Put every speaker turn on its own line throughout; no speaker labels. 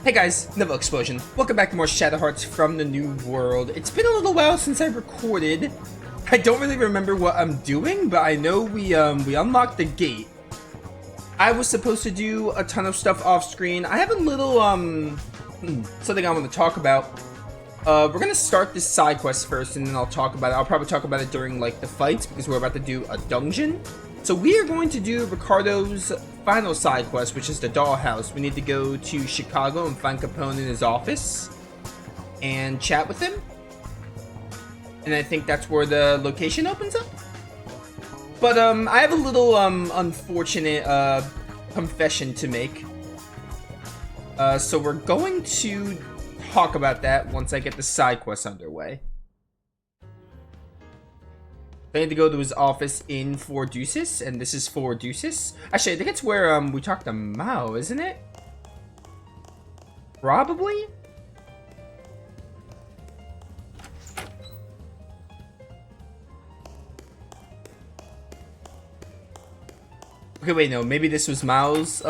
Hey guys, Novaexplosion. Welcome back to more Shadow Hearts from the New World. It's been a little while since I recorded. I don't really remember what I'm doing, but I know we unlocked the gate. I was supposed to do a ton of stuff off screen. I have a little something I want to talk about. We're gonna start this side quest first, and then I'll talk about it. I'll probably talk about it during like the fights because we're about to do a dungeon. So we are going to do Ricardo's final side quest, which is the dollhouse. We need to go to Chicago and find Capone in his office and chat with him. And I think that's where the location opens up. But I have a little unfortunate confession to make. So we're going to talk about that once I get the side quest underway. I need to go to his office in Four Deuces, and this is Four Deuces. Actually, I think it's where we talked to Mao, isn't it? Probably? Okay, wait, no, maybe this was Mao's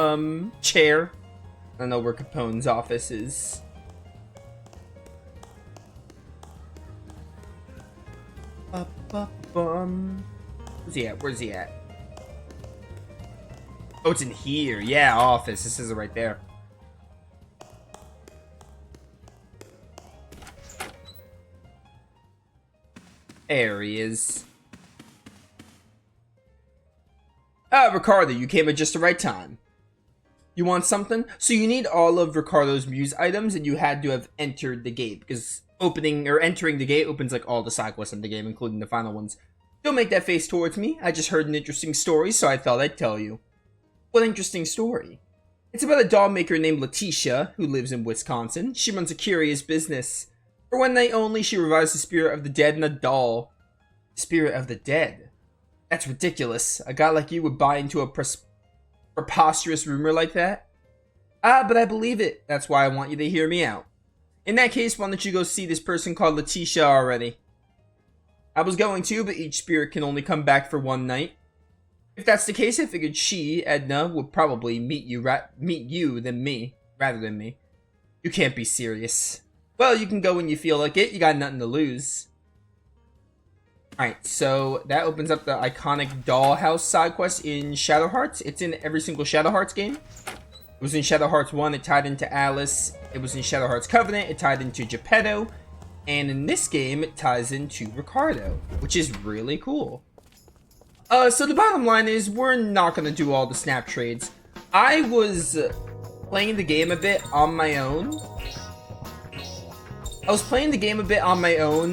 chair. I don't know where Capone's office is. Where's he at? Where's he at? Oh, it's in here. Yeah, office. This is it right there. There he is. Ricardo, you came at just the right time. You want something? So you need all of Ricardo's muse items, and you had to have entered the gate, because opening or entering the gate opens like all the side quests in the game, including the final ones. Don't make that face towards me. I just heard an interesting story, so I thought I'd tell you. What interesting story? It's about a doll maker named Letitia, who lives in Wisconsin. She runs a curious business. For one night only, she revives the spirit of the dead in a doll. Spirit of the dead? That's ridiculous. A guy like you would buy into a preposterous rumor like that? But I believe it. That's why I want you to hear me out. In that case, why don't you go see this person called Letitia already? I was going to, but each spirit can only come back for one night. If that's the case, I figured she, Edna, would probably meet you rather than me. You can't be serious. Well, you can go when you feel like it. You got nothing to lose. Alright, so that opens up the iconic dollhouse side quest in Shadow Hearts. It's in every single Shadow Hearts game. It was in Shadow Hearts 1, it tied into Alice. It was in Shadow Hearts Covenant, it tied into Geppetto. And in this game, it ties into Ricardo, which is really cool. So the bottom line is, we're not going to do all the snap trades. I was playing the game a bit on my own.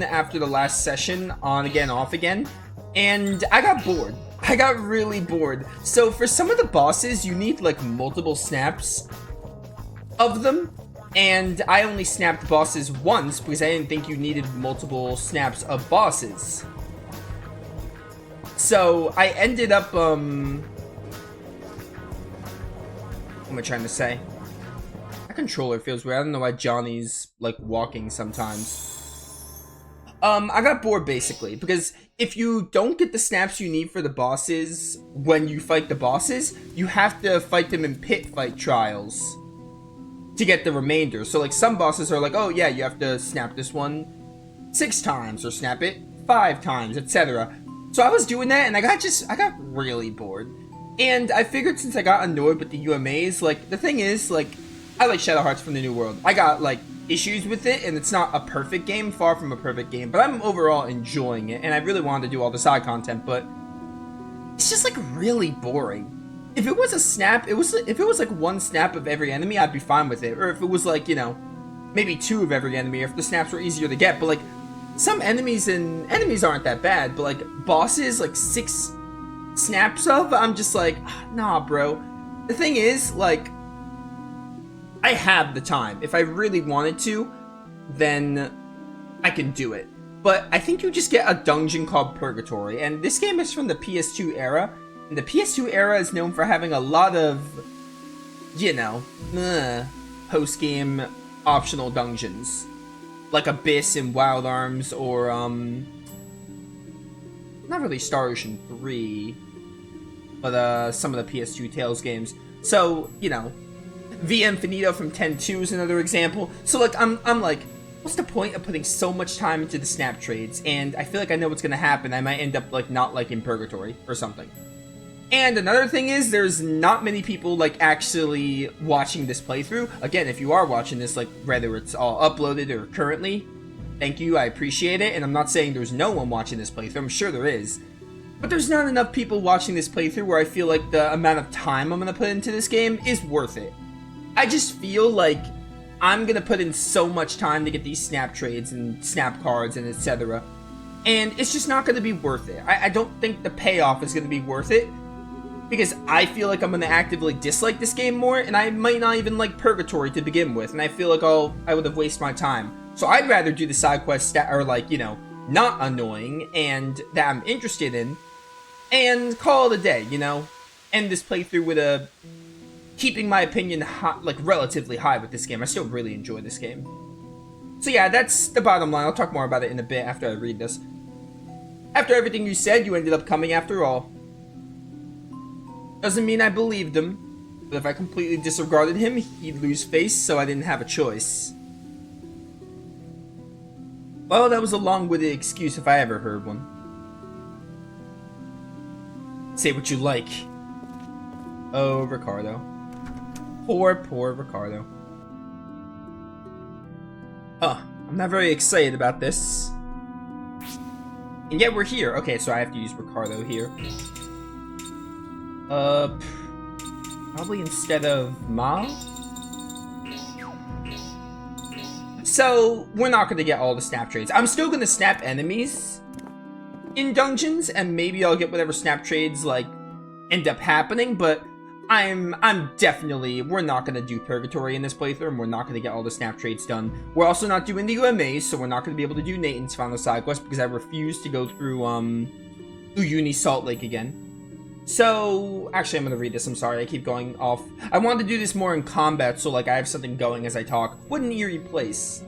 After the last session, on again, off again. And I got bored. I got really bored. So for some of the bosses, you need like multiple snaps of them. And I only snapped bosses once because I didn't think you needed multiple snaps of bosses. So I ended up, what am I trying to say? My controller feels weird. I don't know why Johnny's like walking sometimes. I got bored basically because if you don't get the snaps you need for the bosses when you fight the bosses, you have to fight them in pit fight trials to get the remainder. So like some bosses are like, oh yeah, you have to snap this one 6 times or snap it 5 times, etc. So I was doing that and I got really bored. And I figured since I got annoyed with the UMAs, like the thing is, like I like Shadow Hearts from the New World. I got like issues with it and it's not a perfect game, far from a perfect game, but I'm overall enjoying it and I really wanted to do all the side content, but it's just like really boring. If it was a snap, if it was like 1 snap of every enemy, I'd be fine with it. Or if it was like, you know, maybe 2 of every enemy, or if the snaps were easier to get. But like, some enemies aren't that bad, but like bosses, like 6 snaps of, I'm just like, nah, bro. The thing is, like, I have the time. If I really wanted to, then I can do it. But I think you just get a dungeon called Purgatory, and this game is from the PS2 era. And the PS2 era is known for having a lot of, you know, post-game optional dungeons. Like Abyss and Wild Arms, or, not really Star Ocean 3, but some of the PS2 Tales games. So, you know, VM Finito from 10-2 is another example. So like I'm like, what's the point of putting so much time into the snap trades? And I feel like I know what's gonna happen. I might end up like not like in purgatory or something. And another thing is, there's not many people like actually watching this playthrough. Again, if you are watching this, like whether it's all uploaded or currently, thank you, I appreciate it. And I'm not saying there's no one watching this playthrough, I'm sure there is. But there's not enough people watching this playthrough where I feel like the amount of time I'm gonna put into this game is worth it. I just feel like I'm gonna put in so much time to get these snap trades and snap cards and etc. And it's just not gonna be worth it. I don't think the payoff is gonna be worth it, because I feel like I'm gonna actively dislike this game more, and I might not even like Purgatory to begin with, and I feel like I would have wasted my time. So I'd rather do the side quests that are like, you know, not annoying and that I'm interested in, and call it a day, you know? End this playthrough with a keeping my opinion high, like relatively high with this game. I still really enjoy this game. So yeah, that's the bottom line. I'll talk more about it in a bit after I read this. After everything you said, you ended up coming after all. Doesn't mean I believed him, but if I completely disregarded him, he'd lose face, so I didn't have a choice. Well, that was a long-winded excuse if I ever heard one. Say what you like. Oh, Ricardo. Poor Ricardo. I'm not very excited about this. And yet we're here. Okay, so I have to use Ricardo here. Probably instead of Ma? So, we're not gonna get all the snap trades. I'm still gonna snap enemies in dungeons, and maybe I'll get whatever snap trades, like, end up happening, but I'm definitely, we're not gonna do Purgatory in this playthrough, and we're not gonna get all the snap trades done. We're also not doing the UMAs, so we're not gonna be able to do Nathan's final side quest, because I refuse to go through Uni Salt Lake again. So, actually I'm gonna read this, I'm sorry, I keep going off. I wanted to do this more in combat, so like I have something going as I talk. What an eerie place.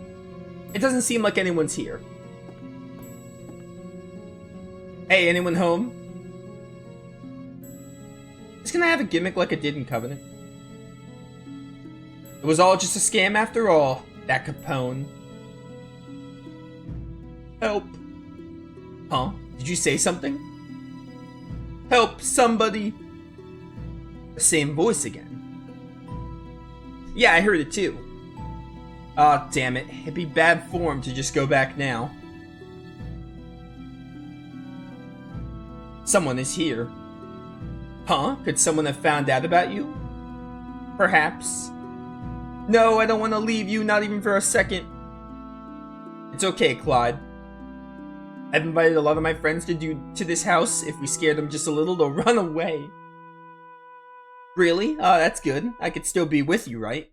It doesn't seem like anyone's here. Hey, anyone home? It's gonna have a gimmick like it did in Covenant. It was all just a scam after all, that Capone. Help. Huh? Did you say something? Help, somebody. The same voice again. Yeah, I heard it too. Aw, damn it. It'd be bad form to just go back now. Someone is here. Huh? Could someone have found out about you? Perhaps. No, I don't want to leave you, not even for a second. It's okay, Clyde. I've invited a lot of my friends to this house. If we scare them just a little, they'll run away. Really? Oh, that's good. I could still be with you, right?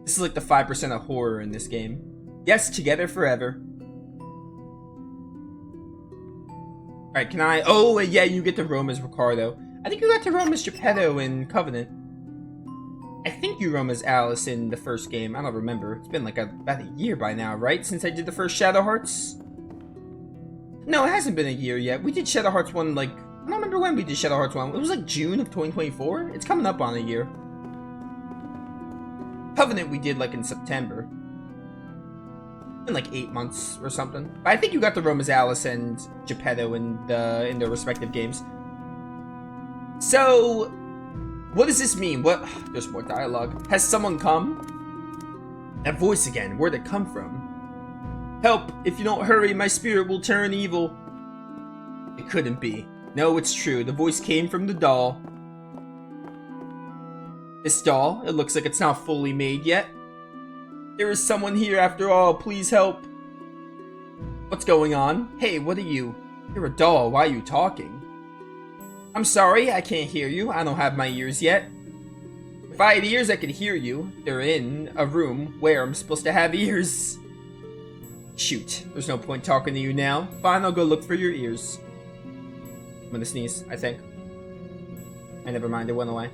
This is like the 5% of horror in this game. Yes, together forever. Alright, can I... Oh, yeah, you get to roam as Ricardo. I think you got to roam as Geppetto in Covenant. I think you roam as Alice in the first game. I don't remember. It's been like about a year by now, right? Since I did the first Shadow Hearts? No, it hasn't been a year yet. We did Shadow Hearts 1, like... I don't remember when we did Shadow Hearts 1. It was like June of 2024? It's coming up on a year. Covenant we did like in September. In like 8 months or something. But I think you got to roam as Alice and Geppetto in their respective games. So... what does this mean? What? There's more dialogue. Has someone come? That voice again. Where'd it come from? Help! If you don't hurry, my spirit will turn evil. It couldn't be. No, it's true. The voice came from the doll. This doll? It looks like it's not fully made yet. There is someone here after all. Please help. What's going on? Hey, what are you? You're a doll. Why are you talking? I'm sorry, I can't hear you. I don't have my ears yet. If I had ears, I could hear you. They're in a room where I'm supposed to have ears. Shoot, there's no point talking to you now. Fine, I'll go look for your ears. I'm gonna sneeze, I think. Never mind, it went away.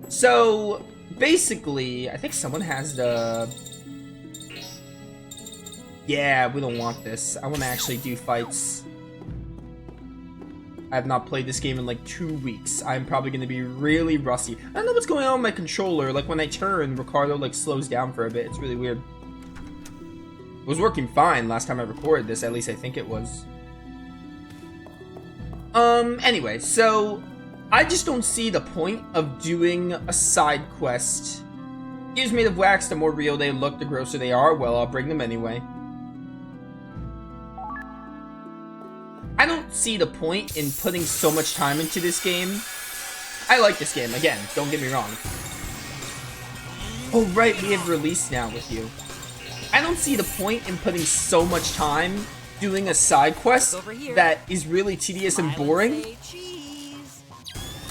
So, basically, I think someone has the... Yeah, we don't want this. I want to actually do fights. I have not played this game in like 2 weeks. I'm probably going to be really rusty. I don't know what's going on with my controller. Like when I turn, Ricardo like slows down for a bit. It's really weird. It was working fine last time I recorded this. At least I think it was. Anyway, so I just don't see the point of doing a side quest. Gears made of wax, the more real they look, the grosser they are. Well, I'll bring them anyway. I don't see the point in putting so much time into this game. I like this game, again, don't get me wrong. Oh right, we have release now with you. I don't see the point in putting so much time doing a side quest that is really tedious and boring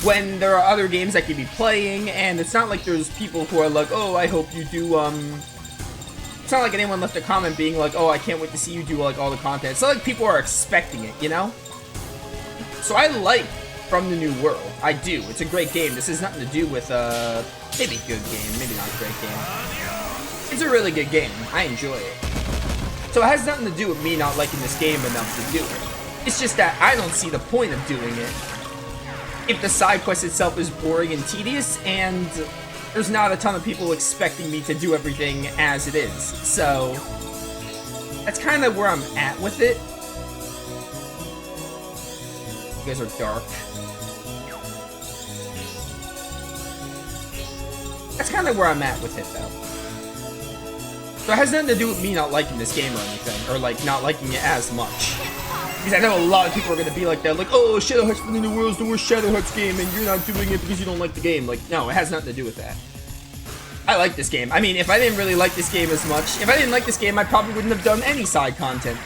when there are other games I could be playing, and it's not like there's people who are like, oh, I hope you do, it's not like anyone left a comment being like, oh, I can't wait to see you do, like, all the content. It's not like people are expecting it, you know? So I like From the New World. I do. It's a great game. This has nothing to do with, maybe a good game, maybe not a great game. It's a really good game. I enjoy it. So it has nothing to do with me not liking this game enough to do it. It's just that I don't see the point of doing it if the side quest itself is boring and tedious, and there's not a ton of people expecting me to do everything as it is. So that's kind of where I'm at with it. You guys are dark. That's kind of where I'm at with it, though. So it has nothing to do with me not liking this game or anything, or like not liking it as much. Because I know a lot of people are going to be like that, like, oh, Shadow Hearts From the New World is the worst Shadow Hearts game, and you're not doing it because you don't like the game. Like, no, it has nothing to do with that. I like this game. I mean, if I didn't really like this game as much, if I didn't like this game, I probably wouldn't have done any side content.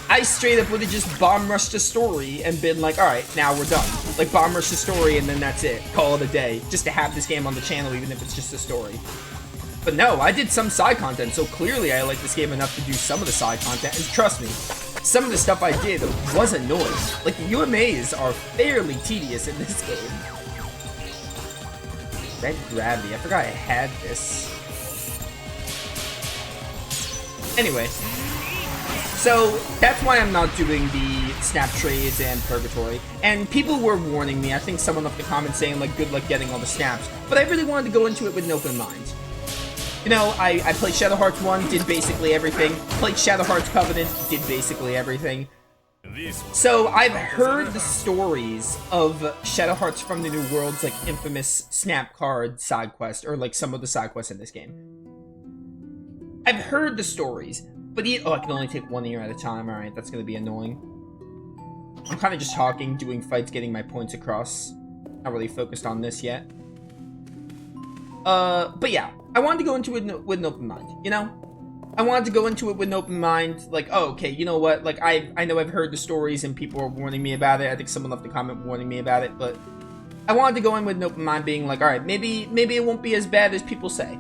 I straight up would have just bomb rushed the story and been like, alright, now we're done. Like, bomb rush the story and then that's it. Call it a day. Just to have this game on the channel, even if it's just a story. But no, I did some side content, so clearly I like this game enough to do some of the side content, and trust me, some of the stuff I did was annoying. Like, the UMAs are fairly tedious in this game. Red Gravity, I forgot I had this. Anyway, so that's why I'm not doing the snap trades and purgatory. And people were warning me, I think someone left a comment saying, like, good luck getting all the snaps, but I really wanted to go into it with an open mind. You know, I played Shadow Hearts 1, did basically everything. Played Shadow Hearts Covenant, did basically everything. So I've heard the stories of Shadow Hearts From the New World's, like, infamous snap card side quest, or like some of the side quests in this game. I've heard the stories, but oh, I can only take one ear at a time. Alright, that's gonna be annoying. I'm kind of just talking, doing fights, getting my points across. Not really focused on this yet. But yeah, I wanted to go into it with an open mind, you know? I wanted to go into it with an open mind, like, oh, okay, you know what, like, I know I've heard the stories and people are warning me about it. I think someone left a comment warning me about it, but I wanted to go in with an open mind being like, alright, maybe it won't be as bad as people say.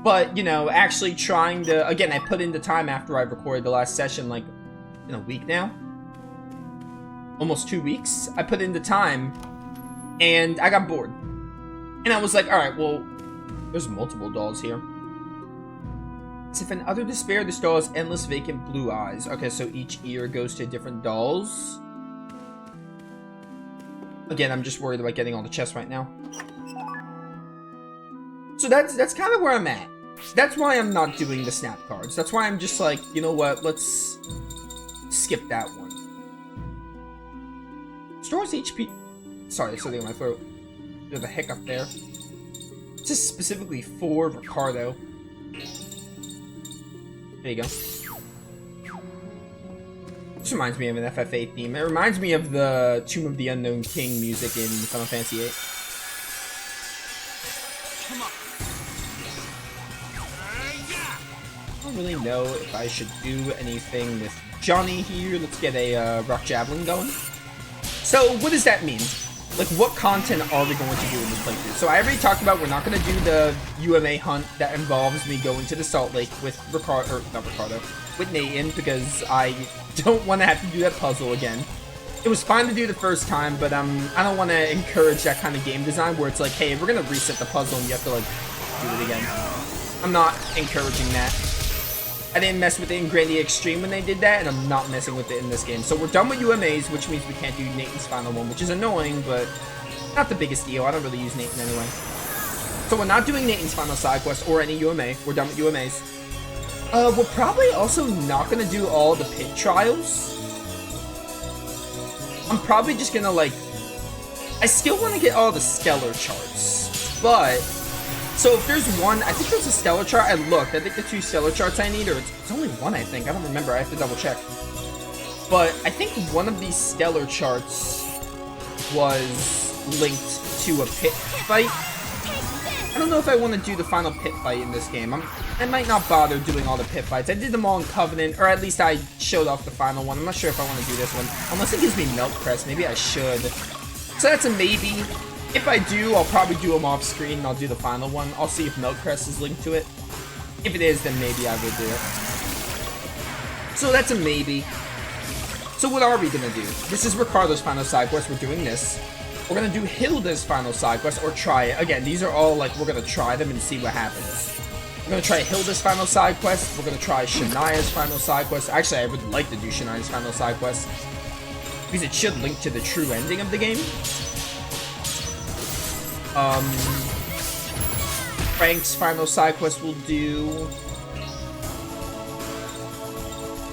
But, you know, actually trying to, again, I put in the time after I recorded the last session, like, in a week now? Almost 2 weeks? I put in the time, and I got bored. And I was like, alright, well, there's multiple dolls here. As if in utter despair, this doll has endless vacant blue eyes. Okay, so each ear goes to different dolls. Again, I'm just worried about getting all the chests right now. So that's kind of where I'm at. That's why I'm not doing the snap cards. That's why I'm just like, you know what, let's skip that one. Stores HP... Sorry, there's something in my throat. There's a hiccup there. This is specifically for Ricardo. There you go. This reminds me of an FF8 theme. It reminds me of the Tomb of the Unknown King music in Final Fantasy VIII. I don't really know if I should do anything with Johnny here. Let's get a rock javelin going. So, what does that mean? Like, what content are we going to do in this playthrough? So, I already talked about we're not going to do the UMA hunt that involves me going to the Salt Lake with with Nathan, because I don't want to have to do that puzzle again. It was fine to do the first time, but I don't want to encourage that kind of game design where it's like, hey, we're going to reset the puzzle and you have to, like, do it again. I'm not encouraging that. I didn't mess with it in Granny Extreme when they did that, and I'm not messing with it in this game. So we're done with UMAs, which means we can't do Nathan's final one, which is annoying, but not the biggest deal. I don't really use Nathan anyway. So we're not doing Nathan's final side quest or any UMA. We're done with UMAs. We're probably also not gonna do all the pit trials. I'm probably just gonna, like... I still want to get all the stellar charts, but... So if there's one, I think there's a stellar chart. I looked. I think the 2 stellar charts I need, or it's only one, I think. I don't remember. I have to double check. But I think one of these stellar charts was linked to a pit fight. I don't know if I want to do the final pit fight in this game. I might not bother doing all the pit fights. I did them all in Covenant, or at least I showed off the final one. I'm not sure if I want to do this one. Unless it gives me Milk Crest, maybe I should. So that's a maybe. If I do, I'll probably do them off screen and I'll do the final one. I'll see if Milk Crest is linked to it. If it is, then maybe I will do it. So that's a maybe. So what are we going to do? This is Ricardo's final side quest. We're doing this. We're going to do Hilda's final side quest, or try it. Again, these are all, like, we're going to try them and see what happens. We're going to try Hilda's final side quest. We're going to try Shania's final side quest. Actually, I would like to do Shania's final side quest, because it should link to the true ending of the game. Frank's final side quest we'll do.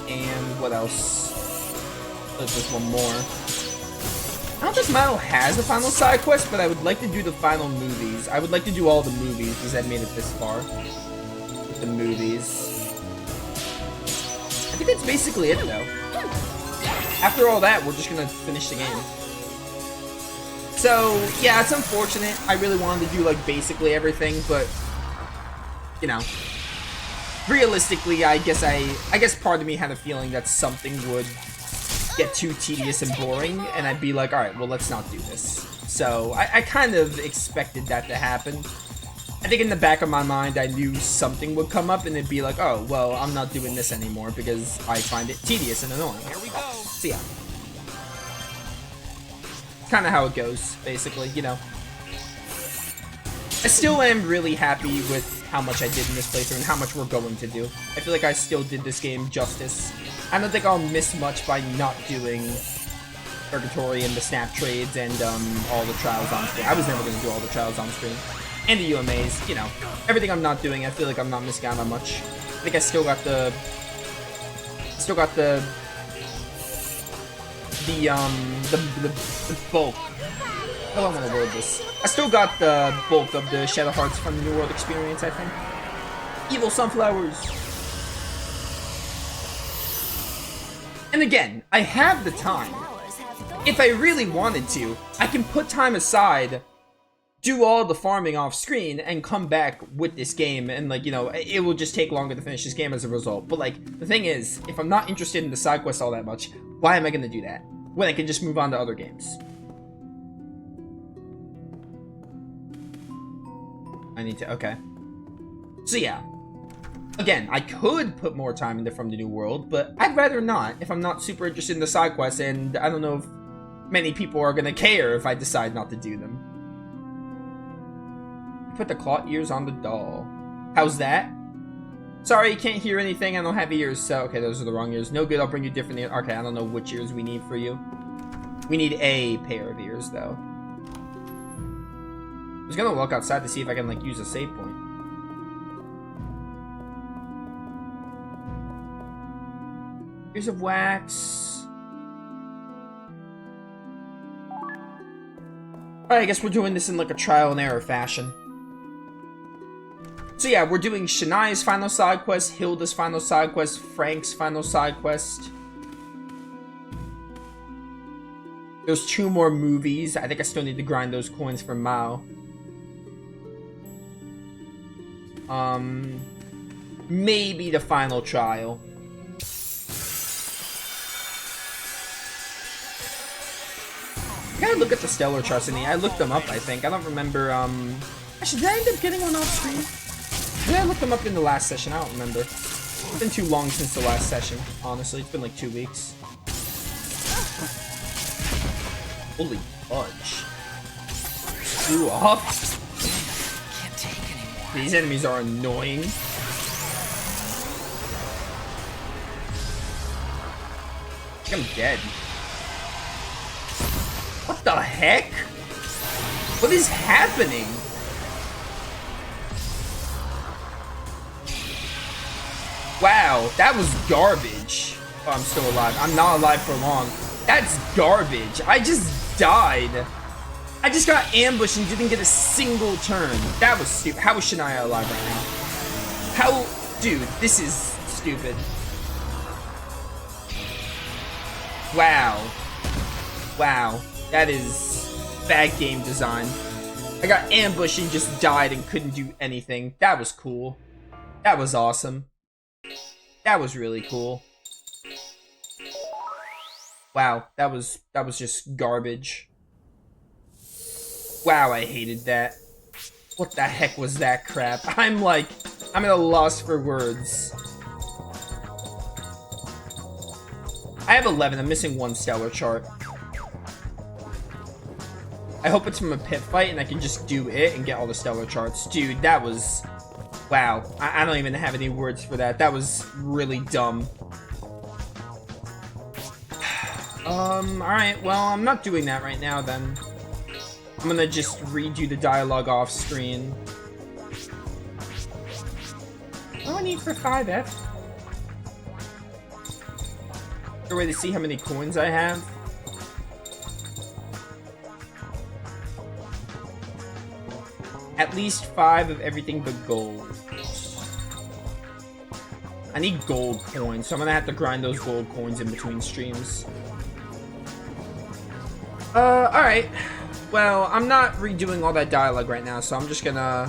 And what else? There's just one more. I don't think Milo has a final side quest, but I would like to do the final movies. I would like to do all the movies because I've made it this far with the movies. I think that's basically it, though. After all that, we're just gonna finish the game. So, yeah, it's unfortunate. I really wanted to do, like, basically everything, but, you know, realistically, I guess part of me had a feeling that something would get too tedious and boring, and I'd be like, alright, well, let's not do this. So, I kind of expected that to happen. I think in the back of my mind, I knew something would come up, and it'd be like, oh, well, I'm not doing this anymore because I find it tedious and annoying. Here we go. So, yeah. Kind of how it goes, basically, you know. I still am really happy with how much I did in this playthrough and how much we're going to do. I feel like I still did this game justice. I don't think I'll miss much by not doing Purgatory and the snap trades and all the trials on screen. I was never going to do all the trials on screen. And the UMAs, you know. Everything I'm not doing, I feel like I'm not missing out on much. I think I still got the bulk. How do I want to word this? I still got the bulk of the Shadow Hearts from the New World experience, I think. Evil Sunflowers. And again, I have the time. If I really wanted to, I can put time aside, do all the farming off screen, and come back with this game, and, like, you know, it will just take longer to finish this game as a result. But, like, the thing is, if I'm not interested in the side quest all that much, why am I going to do that when I can just move on to other games? I need to, okay. So yeah. Again, I could put more time into From the New World, but I'd rather not if I'm not super interested in the side quests, and I don't know if many people are going to care if I decide not to do them. Put the claw ears on the doll. How's that? Sorry, you can't hear anything. I don't have ears, so... Okay, those are the wrong ears. No good, I'll bring you different ears. Okay, I don't know which ears we need for you. We need a pair of ears, though. I was gonna walk outside to see if I can, like, use a save point. Ears of wax. Alright, I guess we're doing this in, like, a trial and error fashion. So yeah, we're doing Shania's final side quest, Hilda's final side quest, Frank's final side quest. There's 2 more movies. I think I still need to grind those coins for Mao. Maybe the final trial. I gotta look at the stellar charts in the... I looked them up, I think. I don't remember, Actually, did I end up getting one off screen? Did I look them up in the last session? I don't remember. It's been too long since the last session, honestly. It's been like 2 weeks. Holy fudge. Screw off. These enemies are annoying. I'm dead. What the heck? What is happening? Wow, that was garbage. Oh, I'm still alive. I'm not alive for long. That's garbage. I just died. I just got ambushed and didn't get a single turn. That was stupid. How is Shania alive right now? How? Dude, this is stupid. Wow. Wow. That is bad game design. I got ambushed and just died and couldn't do anything. That was cool. That was awesome. That was really cool. Wow, that was just garbage. Wow, I hated that. What the heck was that crap? I'm at a loss for words. I have 11. I'm missing one stellar chart. I hope it's from a pit fight and I can just do it and get all the stellar charts. Dude, that was... Wow. I don't even have any words for that. That was really dumb. Alright. Well, I'm not doing that right now, then. I'm gonna just redo the dialogue off screen. What do I need for 5F? Is there a way to see how many coins I have? At least 5 of everything but gold. I need gold coins, so I'm gonna have to grind those gold coins in between streams. Alright. Well, I'm not redoing all that dialogue right now, so I'm just gonna